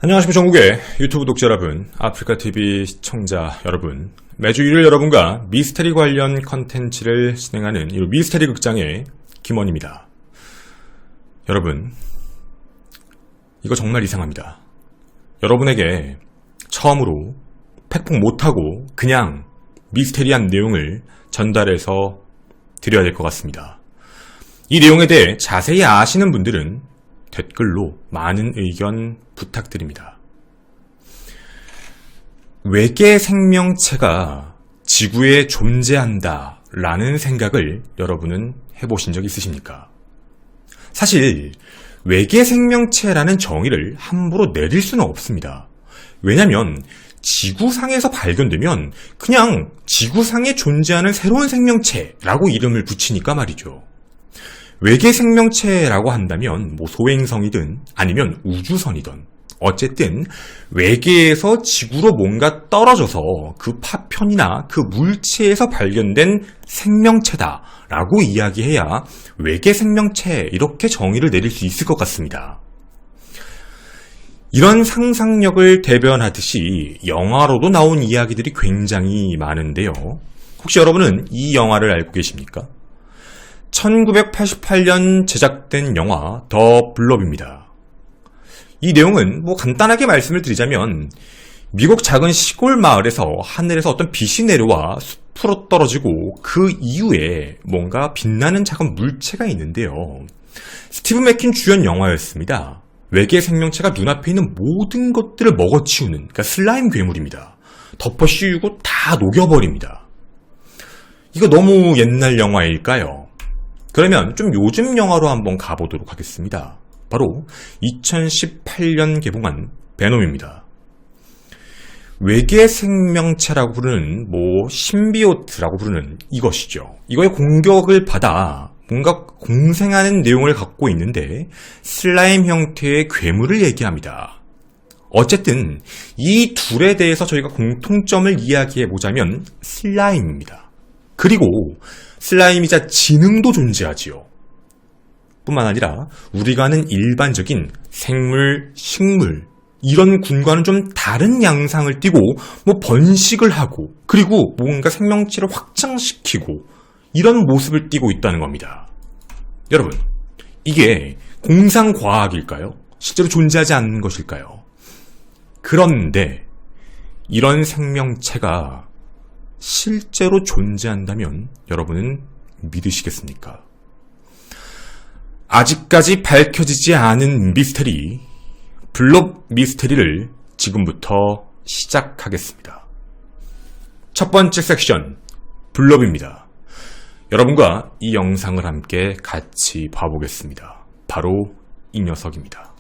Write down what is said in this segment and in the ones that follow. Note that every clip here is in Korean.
안녕하십니까 전국의 유튜브 독자 여러분, 아프리카TV 시청자 여러분, 매주 일요일 여러분과 미스테리 관련 컨텐츠를 진행하는 이 미스테리 극장의 김원입니다. 여러분, 이거 정말 이상합니다. 여러분에게 처음으로 팩폭 못하고 그냥 미스테리한 내용을 전달해서 드려야 될 것 같습니다. 이 내용에 대해 자세히 아시는 분들은 댓글로 많은 의견 부탁드립니다. 외계 생명체가 지구에 존재한다 라는 생각을 여러분은 해보신 적 있으십니까? 사실 외계 생명체라는 정의를 함부로 내릴 수는 없습니다. 왜냐하면 지구상에서 발견되면 그냥 지구상에 존재하는 새로운 생명체라고 이름을 붙이니까 말이죠. 외계 생명체라고 한다면 뭐 소행성이든 아니면 우주선이든 어쨌든 외계에서 지구로 뭔가 떨어져서 그 파편이나 그 물체에서 발견된 생명체다 라고 이야기해야 외계 생명체 이렇게 정의를 내릴 수 있을 것 같습니다. 이런 상상력을 대변하듯이 영화로도 나온 이야기들이 굉장히 많은데요. 혹시 여러분은 이 영화를 알고 계십니까? 1988년 제작된 영화 더 블럽입니다. 이 내용은 뭐 간단하게 말씀을 드리자면 미국 작은 시골 마을에서 하늘에서 어떤 빛이 내려와 숲으로 떨어지고 그 이후에 뭔가 빛나는 작은 물체가 있는데요. 스티브 맥퀸 주연 영화였습니다. 외계 생명체가 눈앞에 있는 모든 것들을 먹어치우는, 그러니까 슬라임 괴물입니다. 덮어 씌우고 다 녹여버립니다. 이거 너무 옛날 영화일까요? 그러면 좀 요즘 영화로 한번 가보도록 하겠습니다. 바로 2018년 개봉한 베놈입니다. 외계 생명체라고 부르는 신비오트라고 부르는 이것이죠. 이거의 공격을 받아 뭔가 공생하는 내용을 갖고 있는데 슬라임 형태의 괴물을 얘기합니다. 어쨌든 이 둘에 대해서 저희가 공통점을 이야기해보자면 슬라임입니다. 그리고 슬라임이자 지능도 존재하지요. 뿐만 아니라 우리가 아는 일반적인 생물, 식물 이런 군과는 좀 다른 양상을 띠고 번식을 하고 그리고 뭔가 생명체를 확장시키고 이런 모습을 띠고 있다는 겁니다. 여러분, 이게 공상과학일까요? 실제로 존재하지 않는 것일까요? 그런데 이런 생명체가 실제로 존재한다면 여러분은 믿으시겠습니까? 아직까지 밝혀지지 않은 미스테리, 블럽 미스테리를 지금부터 시작하겠습니다. 첫 번째 섹션, 블럽입니다. 여러분과 이 영상을 함께 같이 봐보겠습니다. 바로 이 녀석입니다.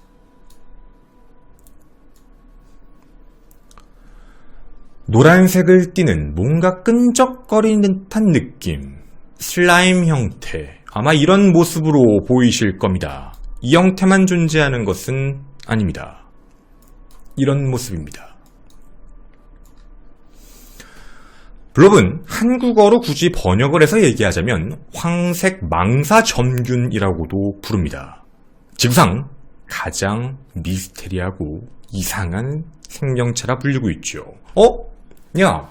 노란색을 띠는 뭔가 끈적거리는 듯한 느낌, 슬라임 형태, 아마 이런 모습으로 보이실 겁니다. 이 형태만 존재하는 것은 아닙니다. 이런 모습입니다. 블럽은 한국어로 굳이 번역을 해서 얘기하자면 황색 망사점균이라고도 부릅니다. 지구상 가장 미스테리하고 이상한 생명체라 불리고 있죠. 야,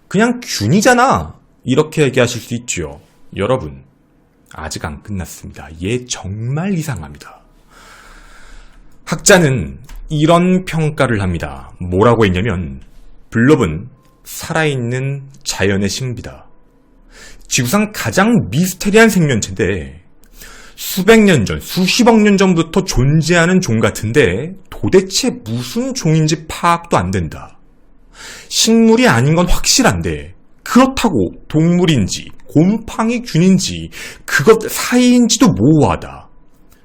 그냥 균이잖아. 이렇게 얘기하실 수 있죠. 여러분, 아직 안 끝났습니다. 얘 정말 이상합니다. 학자는 이런 평가를 합니다. 뭐라고 했냐면 블럽은 살아있는 자연의 신비다. 지구상 가장 미스테리한 생명체인데 수백 년 전, 수십억 년 전부터 존재하는 종 같은데 도대체 무슨 종인지 파악도 안 된다. 식물이 아닌 건 확실한데 그렇다고 동물인지 곰팡이 균인지 그것 사이인지도 모호하다.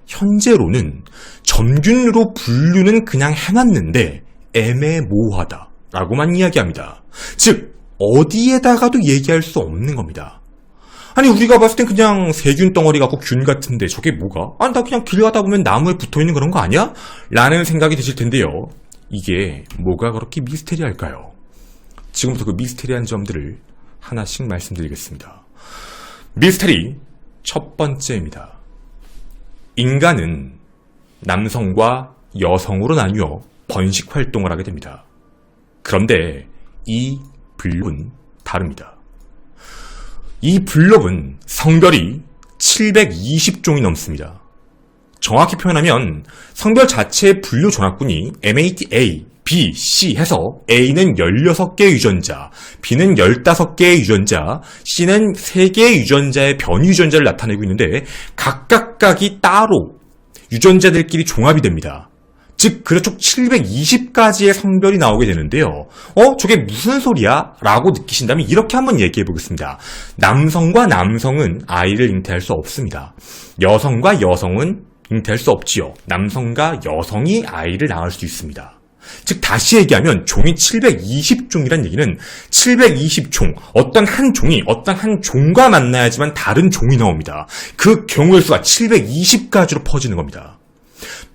현재로는 점균으로 분류는 그냥 해놨는데 애매모호하다 라고만 이야기합니다. 즉 어디에다가도 얘기할 수 없는 겁니다. 아니 우리가 봤을 땐 그냥 세균 덩어리 같고 균 같은데 저게 뭐가? 나 그냥 길 가다 보면 나무에 붙어있는 그런 거 아니야? 라는 생각이 드실 텐데요. 이게 뭐가 그렇게 미스테리할까요? 지금부터 그 미스테리한 점들을 하나씩 말씀드리겠습니다. 미스테리 첫 번째입니다. 인간은 남성과 여성으로 나뉘어 번식 활동을 하게 됩니다. 그런데 이 블롭은 다릅니다. 이 블롭은 성별이 720종이 넘습니다. 정확히 표현하면 성별 자체의 분류 전합군이 MATA, B, C 해서 A는 16개의 유전자, B는 15개의 유전자, C는 3개의 유전자의 변이 유전자를 나타내고 있는데 각각각이 따로 유전자들끼리 종합이 됩니다. 즉 그래서 총 720가지의 성별이 나오게 되는데요. 저게 무슨 소리야? 라고 느끼신다면 이렇게 한번 얘기해 보겠습니다. 남성과 남성은 아이를 잉태할 수 없습니다. 여성과 여성은 잉태할 수 없지요. 남성과 여성이 아이를 낳을 수 있습니다. 즉 다시 얘기하면 종이 720종이란 얘기는 720종, 어떤 한 종이 어떤 한 종과 만나야지만 다른 종이 나옵니다. 그 경우의 수가 720가지로 퍼지는 겁니다.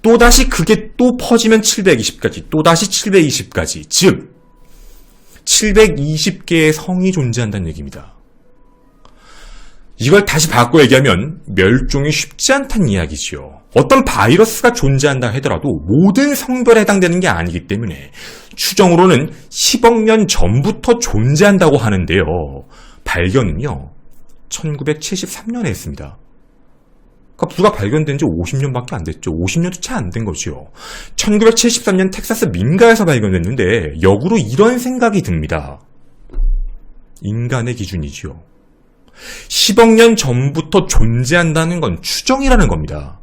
또다시 그게 또 퍼지면 720까지, 또다시 720까지, 즉 720개의 성이 존재한다는 얘기입니다. 이걸 다시 바꿔 얘기하면 멸종이 쉽지 않다는 이야기지요. 어떤 바이러스가 존재한다 하더라도 모든 성별에 해당되는 게 아니기 때문에 추정으로는 10억 년 전부터 존재한다고 하는데요. 발견은요 1973년에 했습니다. 그러니까 불과 발견된 지 50년밖에 안 됐죠. 50년도 채 안 된 거죠. 1973년 텍사스 민가에서 발견됐는데 역으로 이런 생각이 듭니다. 인간의 기준이지요. 10억 년 전부터 존재한다는 건 추정이라는 겁니다.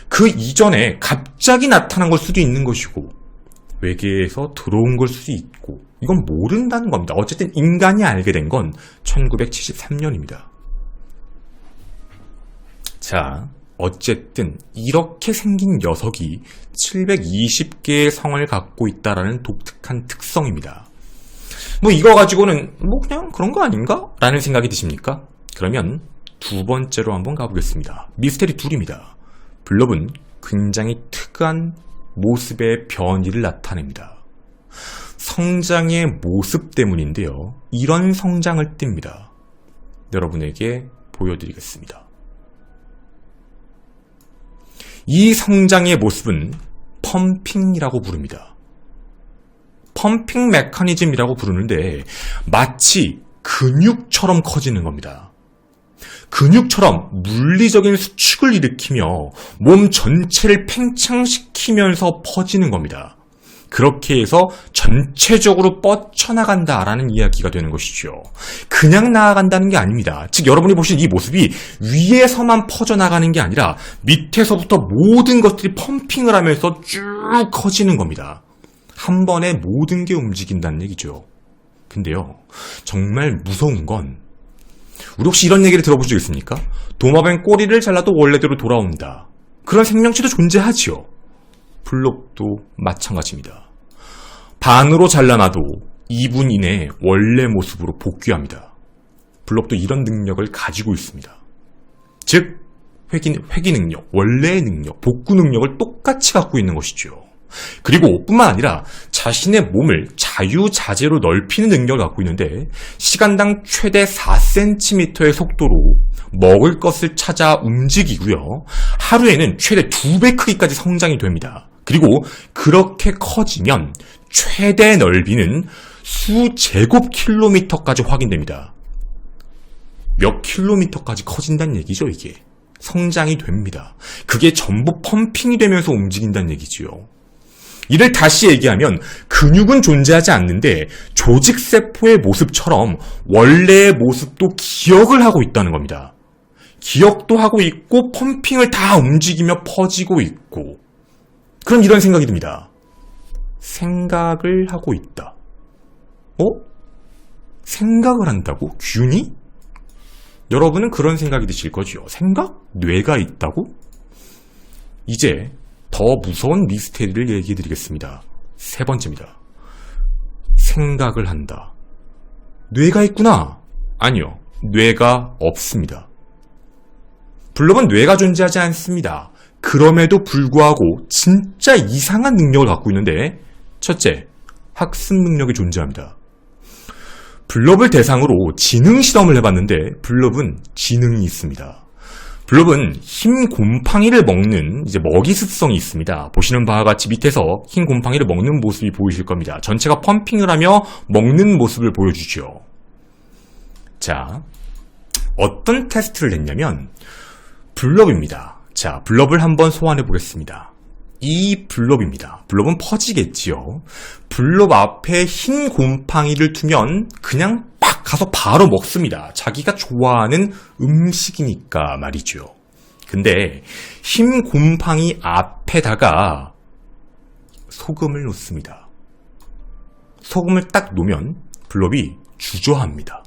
그 이전에 갑자기 나타난 걸 수도 있는 것이고 외계에서 들어온 걸 수도 있고 이건 모른다는 겁니다. 어쨌든 인간이 알게 된 건 1973년입니다. 자, 어쨌든 이렇게 생긴 녀석이 720개의 성을 갖고 있다라는 독특한 특성입니다. 이거 가지고는 그냥 그런 거 아닌가? 라는 생각이 드십니까? 그러면 두 번째로 한번 가보겠습니다. 미스테리 2입니다. 블롭은 굉장히 특이한 모습의 변이를 나타냅니다. 성장의 모습 때문인데요. 이런 성장을 띱니다. 여러분에게 보여드리겠습니다. 이 성장의 모습은 펌핑이라고 부릅니다. 펌핑 메커니즘이라고 부르는데 마치 근육처럼 커지는 겁니다. 근육처럼 물리적인 수축을 일으키며 몸 전체를 팽창시키면서 퍼지는 겁니다. 그렇게 해서 전체적으로 뻗쳐나간다라는 이야기가 되는 것이죠. 그냥 나아간다는 게 아닙니다. 즉 여러분이 보신 이 모습이 위에서만 퍼져나가는 게 아니라 밑에서부터 모든 것들이 펌핑을 하면서 쭉 커지는 겁니다. 한 번에 모든 게 움직인다는 얘기죠. 근데요, 정말 무서운 건 우리 혹시 이런 얘기를 들어본 적 있습니까? 도마뱀 꼬리를 잘라도 원래대로 돌아온다. 그런 생명체도 존재하지요. 블롭도 마찬가지입니다. 반으로 잘라놔도 2분 이내에 원래 모습으로 복귀합니다. 블롭도 이런 능력을 가지고 있습니다. 즉 회귀 능력, 원래의 능력, 복구 능력을 똑같이 갖고 있는 것이죠. 그리고 뿐만 아니라 자신의 몸을 자유자재로 넓히는 능력을 갖고 있는데 시간당 최대 4cm의 속도로 먹을 것을 찾아 움직이고요. 하루에는 최대 2배 크기까지 성장이 됩니다. 그리고 그렇게 커지면 최대 넓이는 수제곱킬로미터까지 확인됩니다. 몇 킬로미터까지 커진다는 얘기죠, 이게. 성장이 됩니다. 그게 전부 펌핑이 되면서 움직인다는 얘기지요. 이를 다시 얘기하면 근육은 존재하지 않는데 조직세포의 모습처럼 원래의 모습도 기억을 하고 있다는 겁니다. 기억도 하고 있고 펌핑을 다 움직이며 퍼지고 있고 그럼 이런 생각이 듭니다. 생각을 하고 있다. 생각을 한다고? 균이? 여러분은 그런 생각이 드실 거죠. 생각? 뇌가 있다고? 이제 더 무서운 미스테리를 얘기해 드리겠습니다. 세 번째입니다. 생각을 한다. 뇌가 있구나? 아니요. 뇌가 없습니다. 블롭은 뇌가 존재하지 않습니다. 그럼에도 불구하고 진짜 이상한 능력을 갖고 있는데 첫째, 학습 능력이 존재합니다. 블롭을 대상으로 지능 실험을 해봤는데 블롭은 지능이 있습니다. 블럽은 흰 곰팡이를 먹는 이제 먹이 습성이 있습니다. 보시는 바와 같이 밑에서 흰 곰팡이를 먹는 모습이 보이실 겁니다. 전체가 펌핑을 하며 먹는 모습을 보여주죠. 자, 어떤 테스트를 했냐면 블럽입니다. 자, 블럽을 한번 소환해 보겠습니다. 이 블럽입니다. 블럽은 퍼지겠지요. 블럽 앞에 흰 곰팡이를 두면 그냥 빡 가서 바로 먹습니다. 자기가 좋아하는 음식이니까 말이죠. 근데 흰 곰팡이 앞에다가 소금을 놓습니다. 소금을 딱 놓으면 블럽이 주저합니다.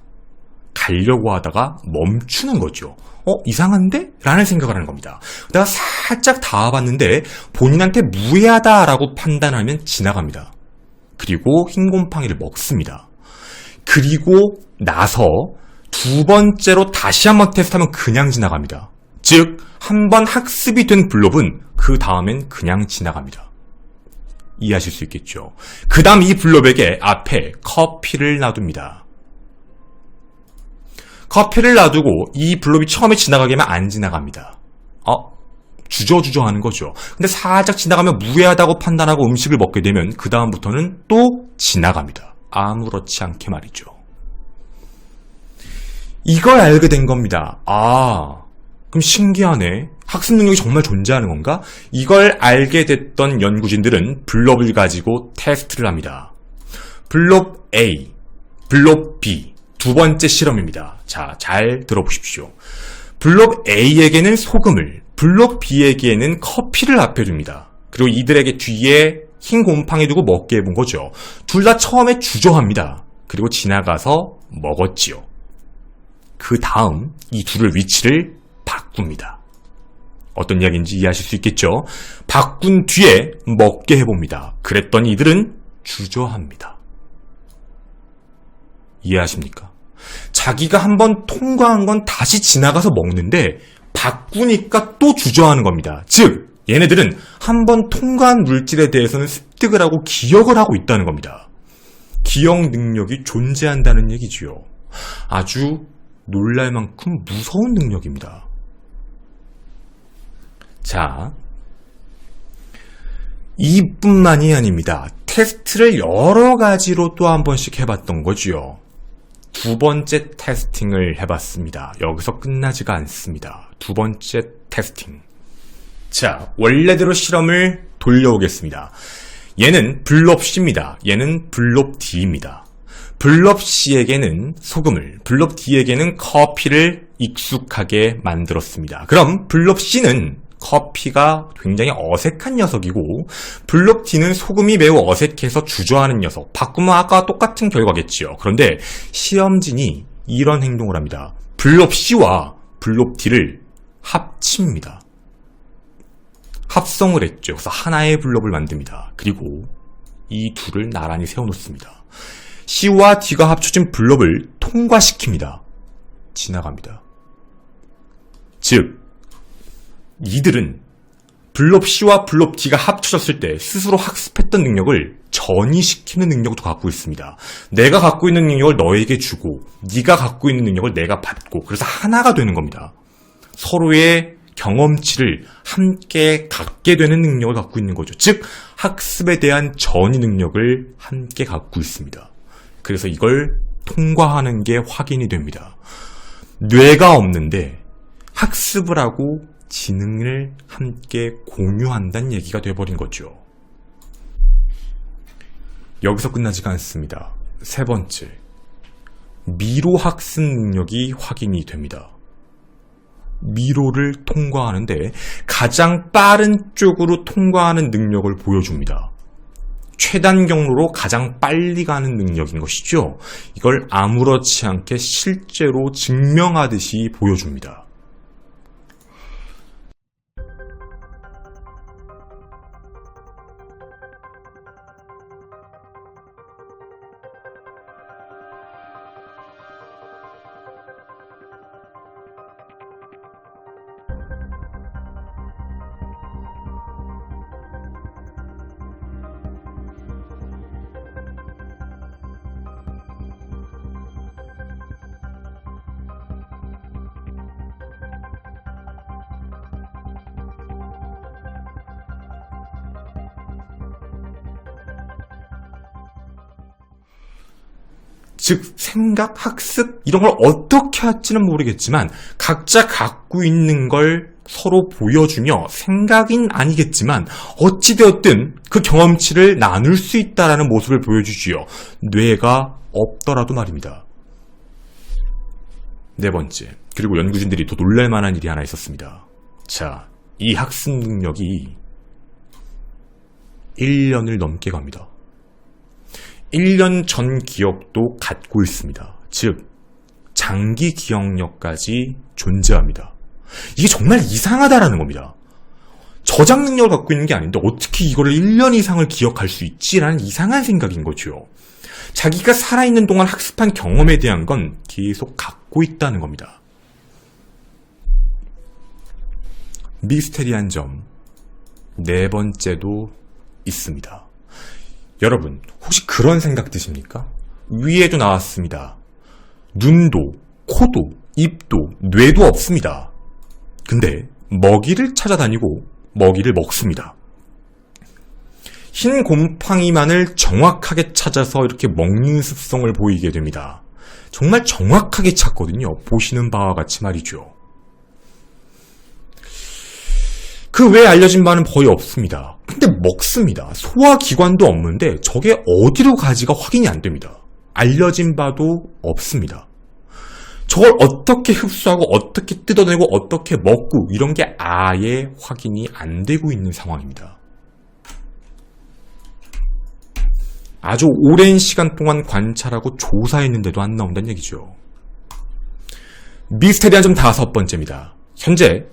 가려고 하다가 멈추는 거죠. 이상한데? 라는 생각을 하는 겁니다. 내가 살짝 닿아봤는데 본인한테 무해하다라고 판단하면 지나갑니다. 그리고 흰 곰팡이를 먹습니다. 그리고 나서 두 번째로 다시 한번 테스트하면 그냥 지나갑니다. 즉, 한번 학습이 된 블럽은 그 다음엔 그냥 지나갑니다. 이해하실 수 있겠죠? 그 다음 이 블럽에게 앞에 커피를 놔둡니다. 커피를 놔두고 이 블럽이 처음에 지나가게 하면 안 지나갑니다. 주저주저 하는 거죠. 근데 살짝 지나가면 무해하다고 판단하고 음식을 먹게 되면 그 다음부터는 또 지나갑니다. 아무렇지 않게 말이죠. 이걸 알게 된 겁니다. 그럼 신기하네. 학습 능력이 정말 존재하는 건가? 이걸 알게 됐던 연구진들은 블럽을 가지고 테스트를 합니다. 블럽 A, 블럽 B. 두 번째 실험입니다. 자, 잘 들어보십시오. 블럽 A에게는 소금을, 블럽 B에게는 커피를 앞에 둡니다. 그리고 이들에게 뒤에 흰 곰팡이 두고 먹게 해본 거죠. 둘 다 처음에 주저합니다. 그리고 지나가서 먹었지요. 그 다음 이 둘의 위치를 바꿉니다. 어떤 이야기인지 이해하실 수 있겠죠? 바꾼 뒤에 먹게 해봅니다. 그랬더니 이들은 주저합니다. 이해하십니까? 자기가 한번 통과한 건 다시 지나가서 먹는데 바꾸니까 또 주저하는 겁니다. 즉, 얘네들은 한번 통과한 물질에 대해서는 습득을 하고 기억을 하고 있다는 겁니다. 기억 능력이 존재한다는 얘기지요. 아주 놀랄 만큼 무서운 능력입니다. 자, 이뿐만이 아닙니다. 테스트를 여러 가지로 또 한 번씩 해봤던 거지요. 두 번째 테스팅을 해봤습니다. 여기서 끝나지가 않습니다. 두 번째 테스팅. 자, 원래대로 실험을 돌려오겠습니다. 얘는 블럽 C입니다. 얘는 블럽 D입니다. 블럽 C에게는 소금을, 블럽 D에게는 커피를 익숙하게 만들었습니다. 그럼 블럽 C는 커피가 굉장히 어색한 녀석이고 블럽 D는 소금이 매우 어색해서 주저하는 녀석. 바꾸면 아까 똑같은 결과겠지요. 그런데 시험진이 이런 행동을 합니다. 블럽 C와 블럽 D를 합칩니다. 합성을 했죠. 그래서 하나의 블럽을 만듭니다. 그리고 이 둘을 나란히 세워놓습니다. C와 D가 합쳐진 블럽을 통과시킵니다. 지나갑니다. 즉, 이들은 블럽 C와 블럽 D가 합쳐졌을 때 스스로 학습했던 능력을 전이시키는 능력도 갖고 있습니다. 내가 갖고 있는 능력을 너에게 주고 네가 갖고 있는 능력을 내가 받고 그래서 하나가 되는 겁니다. 서로의 경험치를 함께 갖게 되는 능력을 갖고 있는 거죠. 즉, 학습에 대한 전이 능력을 함께 갖고 있습니다. 그래서 이걸 통과하는 게 확인이 됩니다. 뇌가 없는데 학습을 하고 지능을 함께 공유한다는 얘기가 돼버린 거죠. 여기서 끝나지가 않습니다. 세 번째, 미로 학습 능력이 확인이 됩니다. 미로를 통과하는데 가장 빠른 쪽으로 통과하는 능력을 보여줍니다. 최단 경로로 가장 빨리 가는 능력인 것이죠. 이걸 아무렇지 않게 실제로 증명하듯이 보여줍니다. 즉 생각, 학습 이런 걸 어떻게 할지는 모르겠지만 각자 갖고 있는 걸 서로 보여주며 생각인 아니겠지만 어찌되었든 그 경험치를 나눌 수 있다라는 모습을 보여주지요. 뇌가 없더라도 말입니다. 네 번째, 그리고 연구진들이 더 놀랄만한 일이 하나 있었습니다. 자, 이 학습 능력이 1년을 넘게 갑니다. 1년 전 기억도 갖고 있습니다. 즉, 장기 기억력까지 존재합니다. 이게 정말 이상하다라는 겁니다. 저장 능력을 갖고 있는 게 아닌데 어떻게 이거를 1년 이상을 기억할 수 있지라는 이상한 생각인 거죠. 자기가 살아있는 동안 학습한 경험에 대한 건 계속 갖고 있다는 겁니다. 미스테리한 점 네 번째도 있습니다. 여러분, 혹시 그런 생각 드십니까? 위에도 나왔습니다. 눈도, 코도, 입도, 뇌도 없습니다. 근데 먹이를 찾아다니고 먹이를 먹습니다. 흰 곰팡이만을 정확하게 찾아서 이렇게 먹는 습성을 보이게 됩니다. 정말 정확하게 찾거든요. 보시는 바와 같이 말이죠. 그 외에 알려진 바는 거의 없습니다. 근데 먹습니다. 소화기관도 없는데 저게 어디로 가지가 확인이 안 됩니다. 알려진 바도 없습니다. 저걸 어떻게 흡수하고 어떻게 뜯어내고 어떻게 먹고 이런 게 아예 확인이 안 되고 있는 상황입니다. 아주 오랜 시간 동안 관찰하고 조사했는데도 안 나온다는 얘기죠. 미스테리한 점 다섯 번째입니다. 현재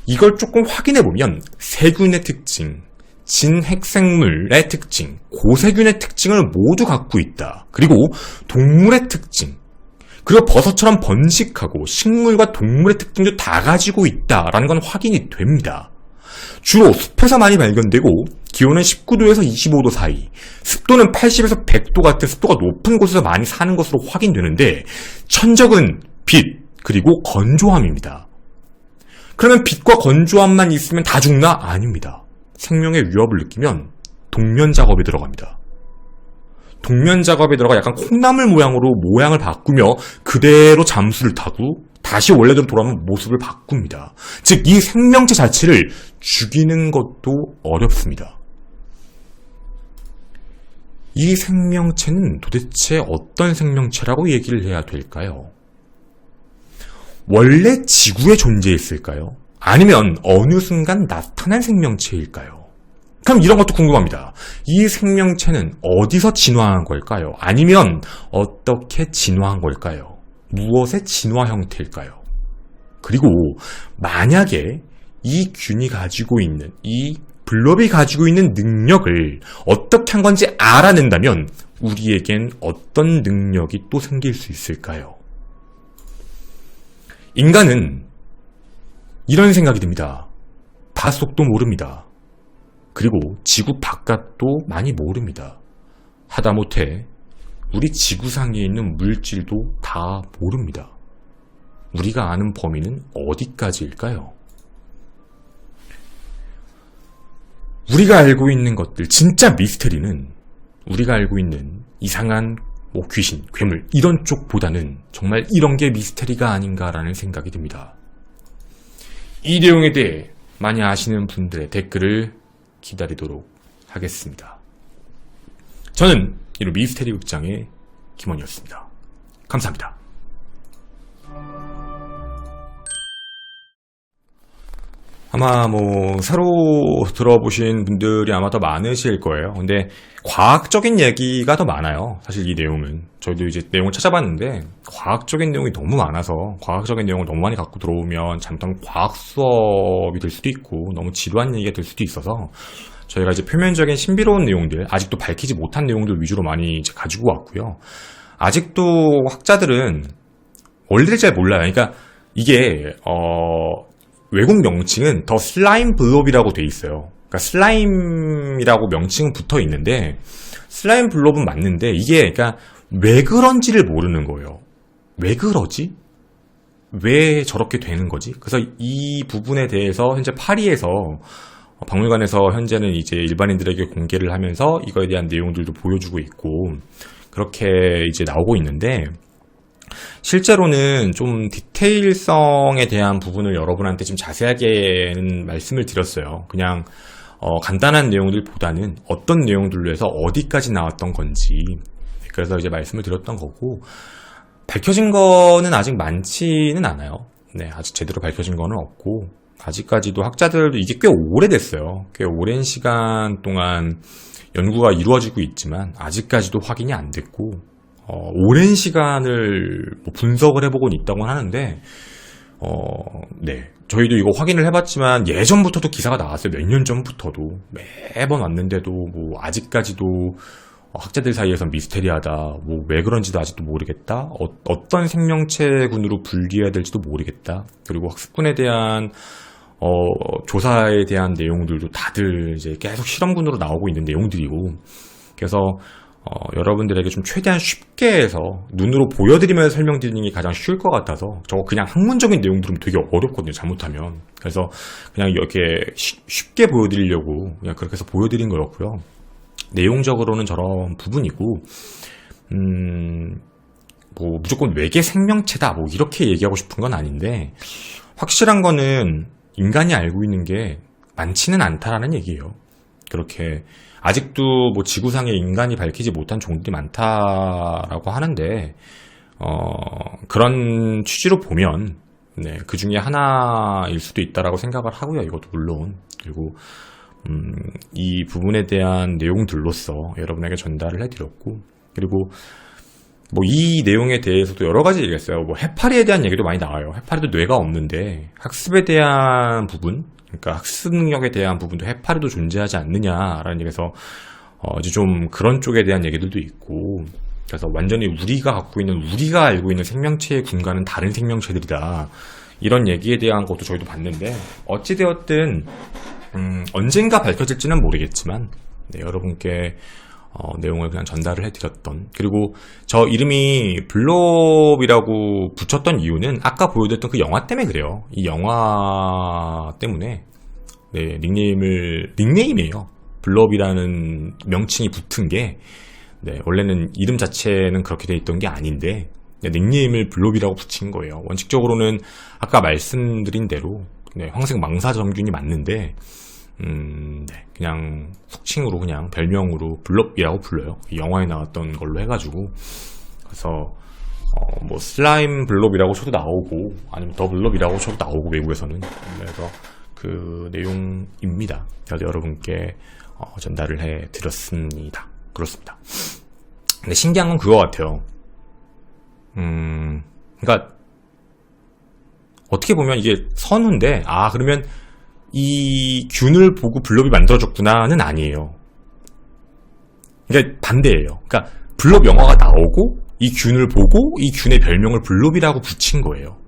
이걸 조금 확인해보면 세균의 특징, 진핵생물의 특징, 고세균의 특징을 모두 갖고 있다. 그리고 동물의 특징, 그리고 버섯처럼 번식하고 식물과 동물의 특징도 다 가지고 있다라는 건 확인이 됩니다. 주로 숲에서 많이 발견되고 기온은 19도에서 25도 사이, 습도는 80에서 100도 같은 습도가 높은 곳에서 많이 사는 것으로 확인되는데 천적은 빛, 그리고 건조함입니다. 그러면 빛과 건조함만 있으면 다 죽나? 아닙니다. 생명의 위협을 느끼면 동면 작업에 들어갑니다. 동면 작업에 들어가 약간 콩나물 모양으로 모양을 바꾸며 그대로 잠수를 타고 다시 원래대로 돌아오면 모습을 바꿉니다. 즉, 이 생명체 자체를 죽이는 것도 어렵습니다. 이 생명체는 도대체 어떤 생명체라고 얘기를 해야 될까요? 원래 지구에 존재했을까요? 아니면 어느 순간 나타난 생명체일까요? 그럼 이런 것도 궁금합니다. 이 생명체는 어디서 진화한 걸까요? 아니면 어떻게 진화한 걸까요? 무엇의 진화 형태일까요? 그리고 만약에 이 균이 가지고 있는, 이 블럽이 가지고 있는 능력을 어떻게 한 건지 알아낸다면 우리에겐 어떤 능력이 또 생길 수 있을까요? 인간은 이런 생각이 듭니다. 바속도 모릅니다. 그리고 지구 바깥도 많이 모릅니다. 하다못해 우리 지구상에 있는 물질도 다 모릅니다. 우리가 아는 범위는 어디까지일까요? 우리가 알고 있는 것들, 진짜 미스테리는 우리가 알고 있는 이상한 귀신, 괴물 이런 쪽보다는 정말 이런 게 미스테리가 아닌가라는 생각이 듭니다. 이 내용에 대해 많이 아시는 분들의 댓글을 기다리도록 하겠습니다. 저는 이로 미스테리 극장의 김원이었습니다. 감사합니다. 아마 새로 들어보신 분들이 아마 더 많으실 거예요. 근데 과학적인 얘기가 더 많아요. 사실 이 내용은. 저희도 이제 내용을 찾아봤는데 과학적인 내용이 너무 많아서 과학적인 내용을 너무 많이 갖고 들어오면 잘못하면 과학 수업이 될 수도 있고 너무 지루한 얘기가 될 수도 있어서 저희가 이제 표면적인 신비로운 내용들, 아직도 밝히지 못한 내용들 위주로 많이 이제 가지고 왔고요. 아직도 학자들은 원리를 잘 몰라요. 그러니까 이게 외국 명칭은 더 슬라임 블롭이라고 돼 있어요. 그러니까 슬라임이라고 명칭은 붙어 있는데 슬라임 블롭은 맞는데 이게 그러니까 왜 그런지를 모르는 거예요. 왜 그러지? 왜 저렇게 되는 거지? 그래서 이 부분에 대해서 현재 파리에서 박물관에서 현재는 이제 일반인들에게 공개를 하면서 이거에 대한 내용들도 보여주고 있고 그렇게 이제 나오고 있는데, 실제로는 좀 디테일성에 대한 부분을 여러분한테 좀 자세하게는 말씀을 드렸어요. 그냥 간단한 내용들보다는 어떤 내용들로 해서 어디까지 나왔던 건지, 그래서 이제 말씀을 드렸던 거고, 밝혀진 거는 아직 많지는 않아요. 네, 아직 제대로 밝혀진 거는 없고, 아직까지도 학자들도 이게 꽤 오래됐어요. 꽤 오랜 시간 동안 연구가 이루어지고 있지만 아직까지도 확인이 안 됐고, 오랜 시간을 뭐 분석을 해보곤 있다고 하는데, 네, 저희도 이거 확인을 해봤지만 예전부터도 기사가 나왔어요. 몇 년 전부터도 매번 왔는데도 뭐 아직까지도 학자들 사이에서 미스테리하다, 뭐 왜 그런지도 아직도 모르겠다, 어떤 생명체군으로 분류해야 될지도 모르겠다, 그리고 학습군에 대한 조사에 대한 내용들도 다들 이제 계속 실험군으로 나오고 있는 내용들이고, 그래서 여러분들에게 좀 최대한 쉽게 해서 눈으로 보여드리면서 설명드리는 게 가장 쉬울 것 같아서, 저거 그냥 학문적인 내용들은 되게 어렵거든요, 잘못하면. 그래서 그냥 이렇게 쉽게 보여드리려고 그냥 그렇게 해서 보여드린 거였고요. 내용적으로는 저런 부분이고, 뭐 무조건 외계 생명체다 뭐 이렇게 얘기하고 싶은 건 아닌데, 확실한 거는 인간이 알고 있는 게 많지는 않다라는 얘기예요. 그렇게 아직도 뭐 지구상에 인간이 밝히지 못한 종들이 많다라고 하는데, 그런 취지로 보면 네, 그 중에 하나일 수도 있다라고 생각을 하고요. 이것도 물론. 그리고 이 부분에 대한 내용들로서 여러분에게 전달을 해드렸고, 그리고 뭐 이 내용에 대해서도 여러 가지 얘기했어요. 뭐 해파리에 대한 얘기도 많이 나와요. 해파리도 뇌가 없는데 학습에 대한 부분, 그러니까 학습 능력에 대한 부분도 해파리도 존재하지 않느냐라는 얘기에서 이제 좀 그런 쪽에 대한 얘기들도 있고, 그래서 완전히 우리가 알고 있는 생명체의 군과는 다른 생명체들이다, 이런 얘기에 대한 것도 저희도 봤는데, 어찌되었든 언젠가 밝혀질지는 모르겠지만 네, 여러분께 내용을 그냥 전달을 해드렸던, 그리고 저 이름이 블롭이라고 붙였던 이유는 아까 보여드렸던 그 영화 때문에 그래요. 이 영화 때문에 네, 닉네임이에요. 블롭이라는 명칭이 붙은 게, 네, 원래는 이름 자체는 그렇게 돼 있던 게 아닌데 닉네임을 블롭이라고 붙인 거예요. 원칙적으로는 아까 말씀드린 대로 네, 황색 망사정균이 맞는데, 네, 그냥 속칭으로 그냥 별명으로 블롭이라고 불러요. 이 영화에 나왔던 걸로 해가지고. 그래서 뭐 슬라임 블롭이라고 쳐도 나오고, 아니면 더 블롭이라고 쳐도 나오고, 외국에서는. 그래서 그 내용입니다. 그래서 여러분께 전달을 해드렸습니다. 그렇습니다. 근데 신기한 건 그거 같아요. 그러니까 어떻게 보면 이게 선우인데, 그러면 이 균을 보고 블롭이 만들어졌구나는 아니에요. 그러니까 반대예요. 그러니까 블롭 영화가 나오고 이 균을 보고 이 균의 별명을 블롭이라고 붙인 거예요.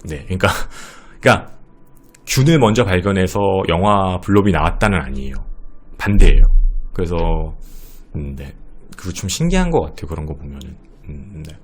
네, 그러니까 균을 먼저 발견해서 영화 블롭이 나왔다는 아니에요. 반대예요. 그래서 네, 그거 좀 신기한 것 같아요. 그런 거 보면은. 네.